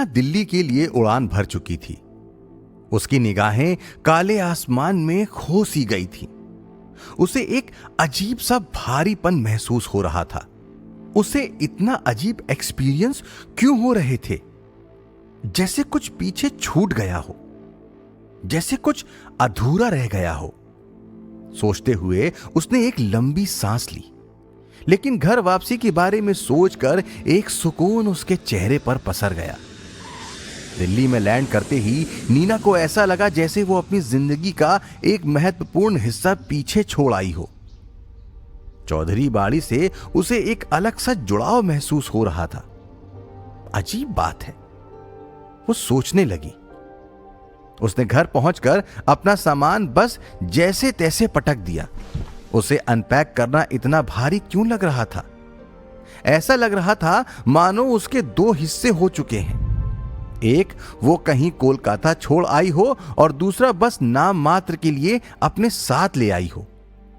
नीना दिल्ली के लिए उड़ान भर चुकी थी। उसकी निगाहें काले आसमान में खो सी गई थीं। उसे एक अजीब सा भारीपन महसूस हो रहा था। उसे इतना अजीब एक्सपीरियंस क्यों हो रहे थे? जैसे कुछ पीछे छूट गया हो, जैसे कुछ अधूरा रह गया हो। सोचते हुए उसने एक लंबी सांस ली, लेकिन घर वापसी के बारे में सोचकर एक सुकून उसके चेहरे पर पसर गया। दिल्ली में लैंड करते ही नीना को ऐसा लगा जैसे वो अपनी जिंदगी का एक महत्वपूर्ण हिस्सा पीछे छोड़ आई हो। चौधरी बाड़ी से उसे एक अलग सा जुड़ाव महसूस हो रहा था। अजीब बात है, वो सोचने लगी। उसने घर पहुंचकर अपना सामान बस जैसे तैसे पटक दिया। उसे अनपैक करना इतना भारी क्यों लग रहा था? ऐसा लग रहा था मानो उसके दो हिस्से हो चुके हैं। एक वो कहीं कोलकाता छोड़ आई हो और दूसरा बस नाम मात्र के लिए अपने साथ ले आई हो।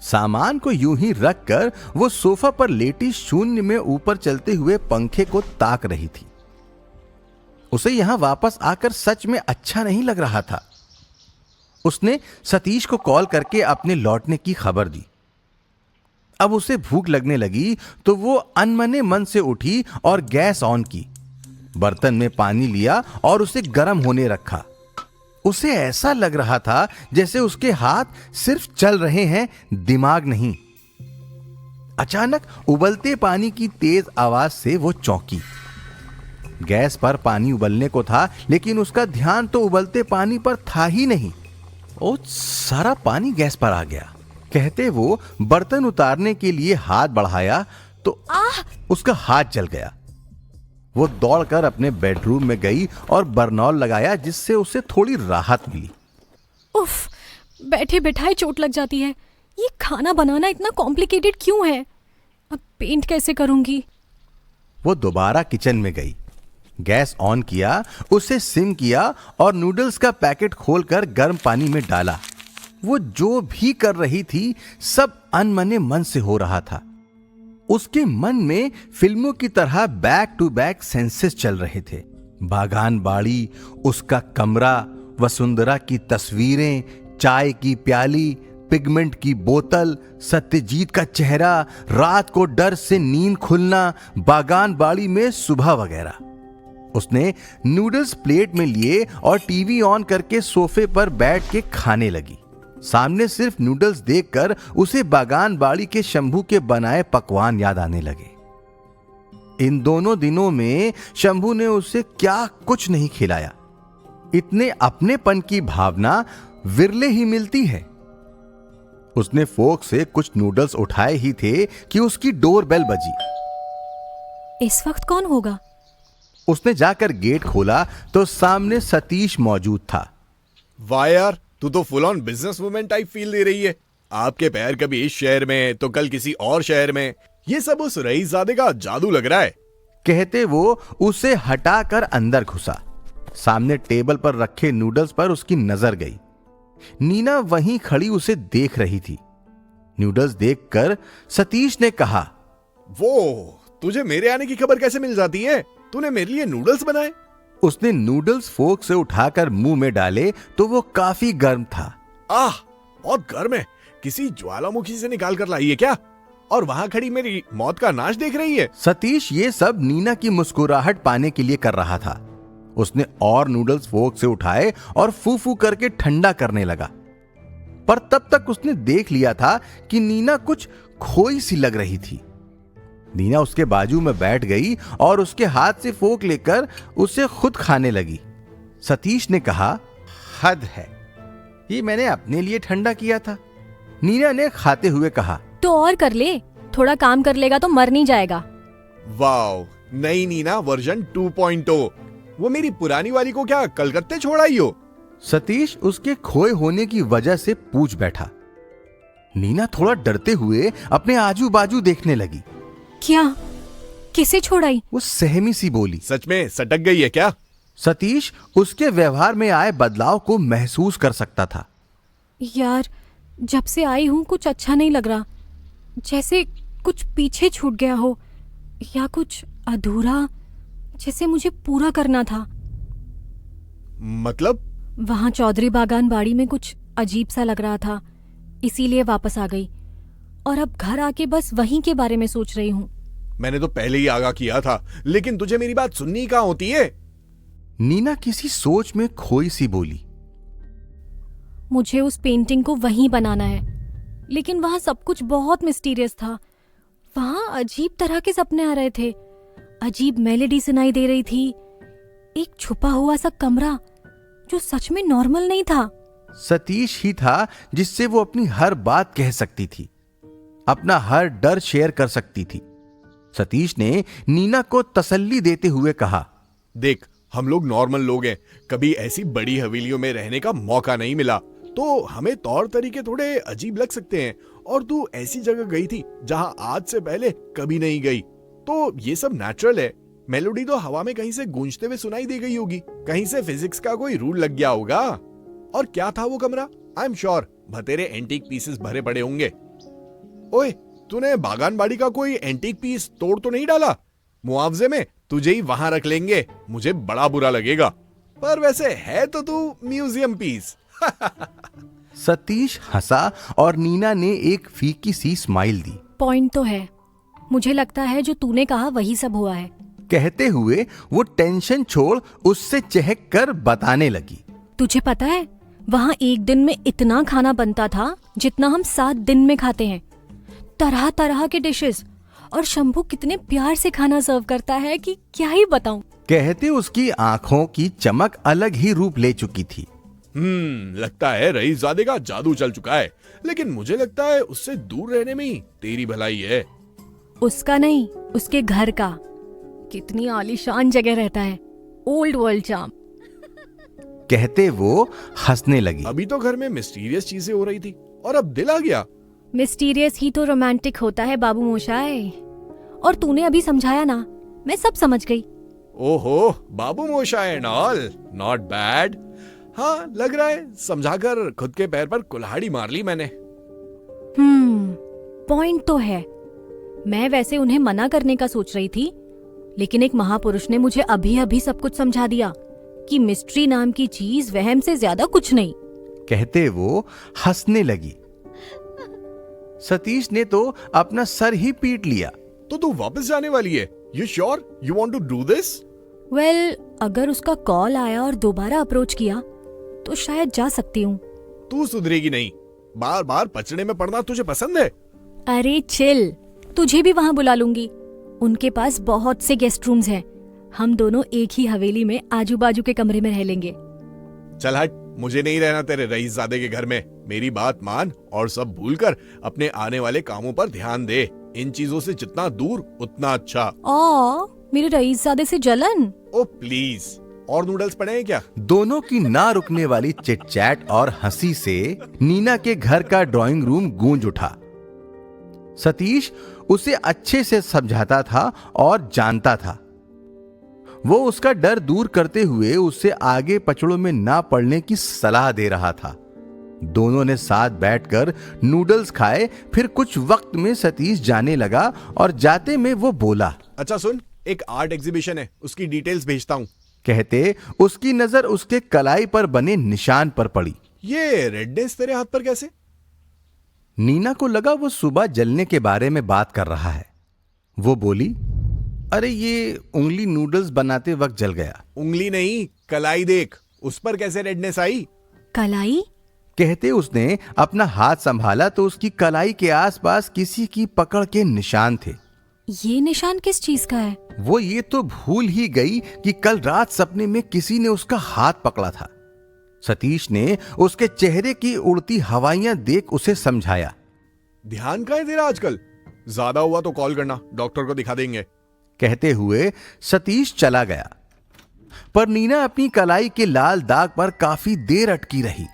सामान को यूं ही रखकर वो सोफा पर लेटी शून्य में ऊपर चलते हुए पंखे को ताक रही थी। उसे यहां वापस आकर सच में अच्छा नहीं लग रहा था। उसने सतीश को कॉल करके अपने लौटने की खबर दी। अब उसे भूख लगने लगी तो वो अनमने मन से उठी और गैस ऑन की। बर्तन में पानी लिया और उसे गर्म होने रखा। उसे ऐसा लग रहा था जैसे उसके हाथ सिर्फ चल रहे हैं, दिमाग नहीं। अचानक उबलते पानी की तेज आवाज से वो चौंकी। गैस पर पानी उबलने को था, लेकिन उसका ध्यान तो उबलते पानी पर था ही नहीं। ओ, सारा पानी गैस पर आ गया। कहते वो बर्तन उतारने के लिए हाथ बढ़ाया तो उसका हाथ जल गया। वो दौड़कर अपने बेडरूम में गई और बर्नॉल लगाया, जिससे उसे थोड़ी राहत मिली। उफ, बैठे बैठाए चोट लग जाती है। ये खाना बनाना इतना कॉम्प्लिकेटेड क्यों है? अब पेंट कैसे करूंगी? वो दोबारा किचन में गई, गैस ऑन किया, उसे सिम किया और नूडल्स का पैकेट खोलकर गर्म पानी में डाला। वो जो भी कर रही थी सब अनमने मन से हो रहा था। उसके मन में फिल्मों की तरह बैक टू बैक सेंसेस चल रहे थे। बागान बाड़ी, उसका कमरा, वसुंधरा की तस्वीरें, चाय की प्याली, पिगमेंट की बोतल, सत्यजीत का चेहरा, रात को डर से नींद खुलना, बागान बाड़ी में सुबह वगैरह। उसने नूडल्स प्लेट में लिए और टीवी ऑन करके सोफे पर बैठ के खाने लगी। सामने सिर्फ नूडल्स देखकर उसे बागान बाड़ी के शंभू के बनाए पकवान याद आने लगे। इन दोनों दिनों में शंभू ने उसे क्या कुछ नहीं खिलाया। इतने अपनेपन की भावना विरले ही मिलती है। उसने फोर्क से कुछ नूडल्स उठाए ही थे कि उसकी डोरबेल बजी। इस वक्त कौन होगा? उसने जाकर गेट खोला तो सामने सतीश मौजूद था। वाह यार, तू तो full on business women type feel दे रही है। आपके पैर कभी इस शहर में तो कल किसी और शहर में। ये सब उस रईसजादे का जादू लग रहा है। कहते वो उसे हटाकर अंदर घुसा। सामने टेबल पर रखे नूडल्स पर उसकी नजर गई। नीना वहीं खड़ी उसे देख रही थी। नूडल्स देखकर सतीश ने कहा, वो तुझे मेरे आने की खबर कैसे मिल जाती है? तूने मेरे लिए नूडल्स बनाए? उसने नूडल्स फोर्क से उठाकर मुंह में डाले तो वो काफी गर्म था। बहुत गर्म है। किसी ज्वालामुखी से निकाल कर लाई है क्या? और वहां खड़ी मेरी मौत का नाश देख रही है। सतीश ये सब नीना की मुस्कुराहट पाने के लिए कर रहा था। उसने और नूडल्स फोर्क से उठाए और फू फू करके ठंडा करने लगा। पर तब तक उसने देख लिया था कि नीना कुछ खोई सी लग रही थी। नीना उसके बाजू में बैठ गई और उसके हाथ से फोर्क लेकर उसे खुद खाने लगी। सतीश ने कहा, हद है, ये मैंने अपने लिए ठंडा किया था। नीना ने खाते हुए कहा, तो और कर ले, थोड़ा काम कर लेगा तो मर नहीं जाएगा। वाओ, नई नीना वर्जन 2.0। वो मेरी पुरानी वाली को क्या कलकत्ते छोड़ आई हो? सतीश उसके खोए होने की वजह से पूछ बैठा। नीना थोड़ा डरते हुए अपने आजू बाजू देखने लगी। क्या? किसे छोड़ाई? वो सहमी सी बोली। सच में सटक गई है क्या? सतीश उसके व्यवहार में आए बदलाव को महसूस कर सकता था। यार, जब से आई हूं कुछ अच्छा नहीं लग रहा। जैसे कुछ पीछे छूट गया हो या कुछ अधूरा जैसे मुझे पूरा करना था। मतलब? वहां चौधरी बागान बाड़ी में कुछ अजीब सा लग रहा था, इसीलिए वापस आ गई। और अब घर आके बस वहीं के बारे में सोच रही हूँ। मैंने तो पहले ही आगाह किया था, लेकिन तुझे मेरी बात सुननी कहाँ होती है? नीना किसी सोच में खोई सी बोली। मुझे उस पेंटिंग को वहीं बनाना है, लेकिन वहां सब कुछ बहुत मिस्टीरियस था। वहां अजीब तरह के सपने आ रहे थे, अजीब मेलोडी सुनाई दे रही थी, एक छुपा हुआ सा कमरा जो सच में नॉर्मल नहीं था। सतीश ही था जिससे वो अपनी हर बात कह सकती थी, अपना हर डर शेयर कर सकती थी। सतीश ने नीना को तसल्ली देते हुए कहा, देख, हम लोग नॉर्मल लोग हैं, कभी ऐसी बड़ी हवेलियों में रहने का मौका नहीं मिला, तो हमें तौर तरीके थोड़े अजीब लग सकते हैं। और तू ऐसी जगह गई थी जहां आज से पहले कभी नहीं गई, तो ये सब नेचुरल है। मेलोडी तो हवा में कहीं से गूंजते हुए सुनाई दे गई होगी, कहीं से फिजिक्स का कोई रूल लग गया होगा। और क्या था वो कमरा? आई एम श्योर बतेरे एंटीक पीसेस भरे पड़े होंगे। ओए, तूने बागानबाड़ी का कोई एंटीक पीस तोड़ तो नहीं डाला? मुआवजे में तुझे ही वहां रख लेंगे, मुझे बड़ा बुरा लगेगा। पर वैसे है तो तू म्यूजियम पीस। सतीश हंसा और नीना ने एक फीकी सी स्माइल दी। पॉइंट तो है, मुझे लगता है जो तूने कहा वही सब हुआ है। कहते हुए वो टेंशन छोड़ उससे चहक कर बताने लगी। तुझे पता है, वहां एक दिन में इतना खाना बनता था जितना हम 7 दिन में खाते हैं। तरह तरह के डिशेस, और शंभू कितने प्यार से खाना सर्व करता है कि क्या ही बताऊं। कहते उसकी आंखों की चमक अलग ही रूप ले चुकी थी। लगता है रईसजादे का जादू चल चुका है, लेकिन मुझे लगता है उससे दूर रहने में ही तेरी भलाई है। उसका नहीं, उसके घर का। कितनी आलीशान जगह रहता है, ओल्ड वर्ल्ड चार्म। कहते वो हंसने लगी। अभी तो घर में मिस्टीरियस चीजें हो रही थी और अब दिल आ गया। मिस्टीरियस ही तो रोमांटिक होता है बाबू मोशाय। और तूने अभी समझाया ना, मैं सब समझ गई। ओहो, बाबू मोशाय एंड ऑल, नॉट बैड। हाँ, लग रहा है समझाकर खुद के पैर पर कुल्हाड़ी मार ली मैंने। पॉइंट तो है। मैं वैसे उन्हें मना करने का सोच रही थी, लेकिन एक महापुरुष ने मुझे अभी अभी सब कुछ समझा दिया कि मिस्ट्री नाम की चीज वहम से ज्यादा कुछ नहीं। कहते वो हंसने लगी। सतीश ने तो अपना सर ही पीट लिया। तो तू वापस जाने वाली है? You sure you want to do this? Well, अगर उसका कॉल आया और दोबारा अप्रोच किया तो शायद जा सकती हूँ। तू सुधरेगी नहीं। बार बार पचड़े में पड़ना तुझे पसंद है? अरे चिल, तुझे भी वहाँ बुला लूंगी। उनके पास बहुत से गेस्ट रूम्स हैं। हम दोनों एक ही हवेली में आजू बाजू के कमरे में रह लेंगे। चल हट, मुझे नहीं रहना तेरे रईसजादे के घर में। मेरी बात मान और सब भूलकर अपने आने वाले कामों पर ध्यान दे। इन चीजों से जितना दूर उतना अच्छा। मेरे रईसजादे से जलन। ओ प्लीज, और नूडल्स पड़े हैं क्या? दोनों की ना रुकने वाली चिट चैट और हंसी से नीना के घर का ड्राइंग रूम गूंज उठा। सतीश उसे अच्छे से समझाता था और जानता था। वो उसका डर दूर करते हुए उससे आगे पचड़ों में ना पड़ने की सलाह दे रहा था। दोनों ने साथ बैठकर नूडल्स खाए। फिर कुछ वक्त में सतीश जाने लगा और जाते में वो बोला, अच्छा सुन, एक आर्ट एग्जीबिशन है, उसकी डिटेल्स भेजता हूँ। कहते उसकी नजर उसके कलाई पर बने निशान पर पड़ी। ये रेडनेस तेरे हाथ पर कैसे? नीना को लगा वो सुबह जलने के बारे में बात कर रहा है। वो बोली, अरे ये उंगली नूडल्स बनाते वक्त जल गया। उंगली नहीं, कलाई देख, उस पर कैसे रेडनेस आई? कलाई? कहते उसने अपना हाथ संभाला तो उसकी कलाई के आसपास किसी की पकड़ के निशान थे। ये निशान किस चीज का है? वो ये तो भूल ही गई कि कल रात सपने में किसी ने उसका हाथ पकड़ा था। सतीश ने उसके चेहरे की उड़ती हवाइयां देख उसे समझाया। ध्यान का है तेरा आजकल? ज्यादा हुआ तो कॉल करना, डॉक्टर को दिखा देंगे। कहते हुए सतीश चला गया। पर नीना अपनी कलाई के लाल दाग पर काफी देर अटकी रही।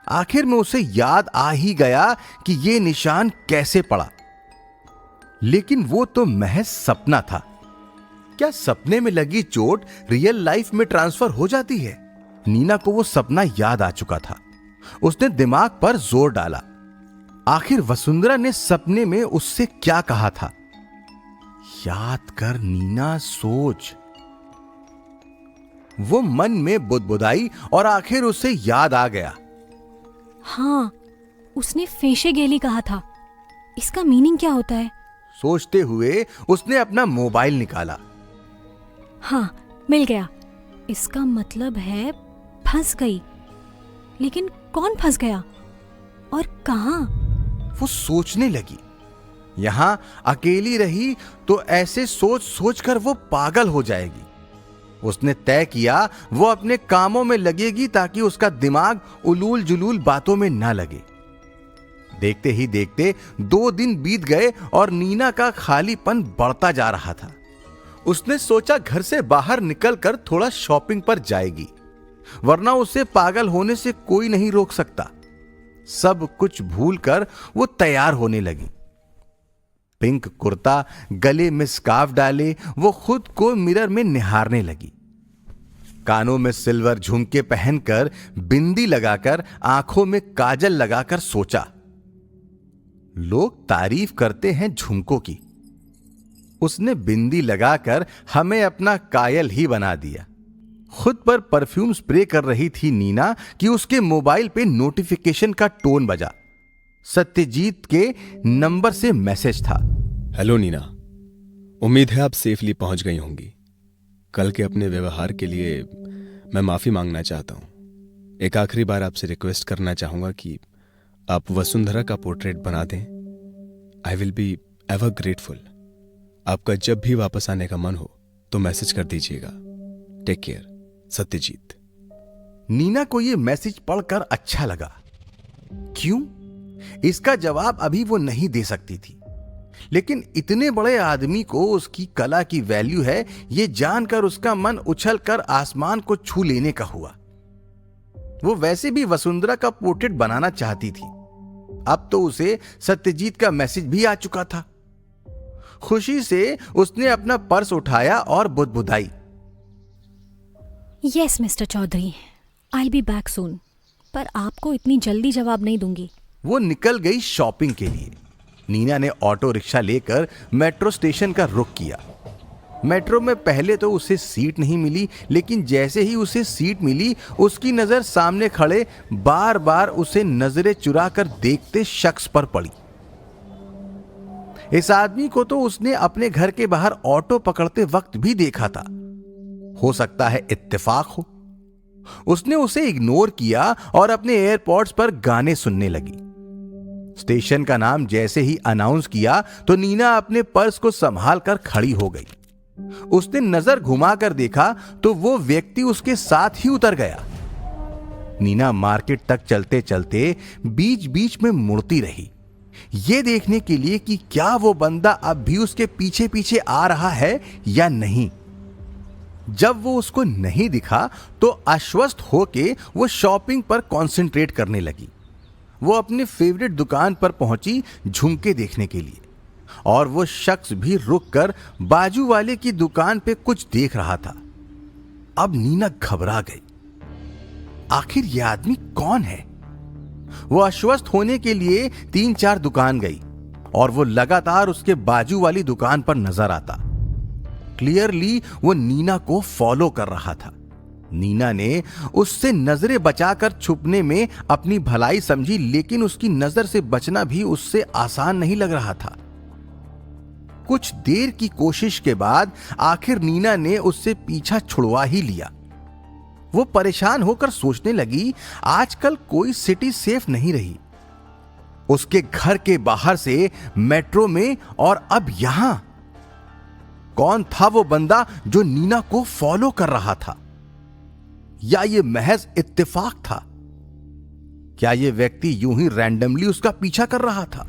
आखिर में उसे याद आ ही गया कि यह निशान कैसे पड़ा। लेकिन वो तो महज सपना था। क्या सपने में लगी चोट रियल लाइफ में ट्रांसफर हो जाती है? नीना को वो सपना याद आ चुका था। उसने दिमाग पर जोर डाला। आखिर वसुंधरा ने सपने में उससे क्या कहा था? याद कर नीना, सोच। वो मन में बुदबुदाई और आखिर उसे याद आ गया। हाँ, उसने फेशे गेली कहा था। इसका मीनिंग क्या होता है? सोचते हुए उसने अपना मोबाइल निकाला। हाँ, मिल गया। इसका मतलब है फंस गई। लेकिन कौन फंस गया और कहाँ? वो सोचने लगी। यहां अकेली रही तो ऐसे सोच सोचकर वो पागल हो जाएगी। उसने तय किया वो अपने कामों में लगेगी ताकि उसका दिमाग उलूल जुलूल बातों में ना लगे। देखते ही देखते 2 दिन बीत गए और नीना का खालीपन बढ़ता जा रहा था। उसने सोचा घर से बाहर निकलकर थोड़ा शॉपिंग पर जाएगी, वरना उसे पागल होने से कोई नहीं रोक सकता। सब कुछ भूलकर वो तैयार होने लगी। पिंक कुर्ता, गले में स्कार्फ डाले वो खुद को मिरर में निहारने लगी। कानों में सिल्वर झुमके पहनकर, बिंदी लगाकर, आंखों में काजल लगाकर सोचा, लोग तारीफ करते हैं झुमकों की। उसने बिंदी लगाकर हमें अपना कायल ही बना दिया। खुद पर परफ्यूम स्प्रे कर रही थी नीना कि उसके मोबाइल पे नोटिफिकेशन का टोन बजा। सत्यजीत के नंबर से मैसेज था। हेलो नीना, उम्मीद है आप सेफली पहुंच गई होंगी। कल के अपने व्यवहार के लिए मैं माफी मांगना चाहता हूं। एक आखिरी बार आपसे रिक्वेस्ट करना चाहूंगा कि आप वसुंधरा का पोर्ट्रेट बना दें। I will be ever grateful. आपका जब भी वापस आने का मन हो तो मैसेज कर दीजिएगा। Take care, Satyajit. नीना को यह मैसेज पढ़कर अच्छा लगा। क्यों? इसका जवाब अभी वो नहीं दे सकती थी, लेकिन इतने बड़े आदमी को उसकी कला की वैल्यू है, ये जानकर उसका मन उछलकर आसमान को छू लेने का हुआ। वो वैसे भी वसुंधरा का पोर्ट्रेट बनाना चाहती थी। अब तो उसे सत्यजीत का मैसेज भी आ चुका था। खुशी से उसने अपना पर्स उठाया और बुदबुदाई, yes mister Chaudhary, I be back soon. पर आपको इतनी जल्दी जवाब नहीं दूंगी। वो निकल गई शॉपिंग के लिए। नीना ने ऑटो रिक्शा लेकर मेट्रो स्टेशन का रुख किया। मेट्रो में पहले तो उसे सीट नहीं मिली, लेकिन जैसे ही उसे सीट मिली उसकी नजर सामने खड़े बार बार उसे नजरें चुरा कर देखते शख्स पर पड़ी। इस आदमी को तो उसने अपने घर के बाहर ऑटो पकड़ते वक्त भी देखा था। हो सकता है इत्तेफाक हो। उसने उसे इग्नोर किया और अपने एयरपॉड्स पर गाने सुनने लगी। स्टेशन का नाम जैसे ही अनाउंस किया तो नीना अपने पर्स को संभाल कर खड़ी हो गई। उसने नजर घुमाकर देखा तो वो व्यक्ति उसके साथ ही उतर गया। नीना मार्केट तक चलते चलते बीच बीच में मुड़ती रही, ये देखने के लिए कि क्या वो बंदा अब भी उसके पीछे पीछे आ रहा है या नहीं। जब वो उसको नहीं दिखा तो आश्वस्त होके वो शॉपिंग पर कंसंट्रेट करने लगी। वो अपने फेवरेट दुकान पर पहुंची झुमके देखने के लिए, और वो शख्स भी रुककर बाजू वाले की दुकान पे कुछ देख रहा था। अब नीना घबरा गई। आखिर यह आदमी कौन है? वो आश्वस्त होने के लिए 3-4 दुकान गई और वो लगातार उसके बाजू वाली दुकान पर नजर आता। क्लियरली वो नीना को फॉलो कर रहा था। नीना ने उससे नजरें बचाकर छुपने में अपनी भलाई समझी, लेकिन उसकी नजर से बचना भी उससे आसान नहीं लग रहा था। कुछ देर की कोशिश के बाद आखिर नीना ने उससे पीछा छुड़वा ही लिया। वो परेशान होकर सोचने लगी, आजकल कोई सिटी सेफ नहीं रही। उसके घर के बाहर से मेट्रो में और अब यहां। कौन था वो बंदा जो नीना को फॉलो कर रहा था? या ये महज इत्तेफाक था? क्या ये व्यक्ति यूं ही रैंडमली उसका पीछा कर रहा था?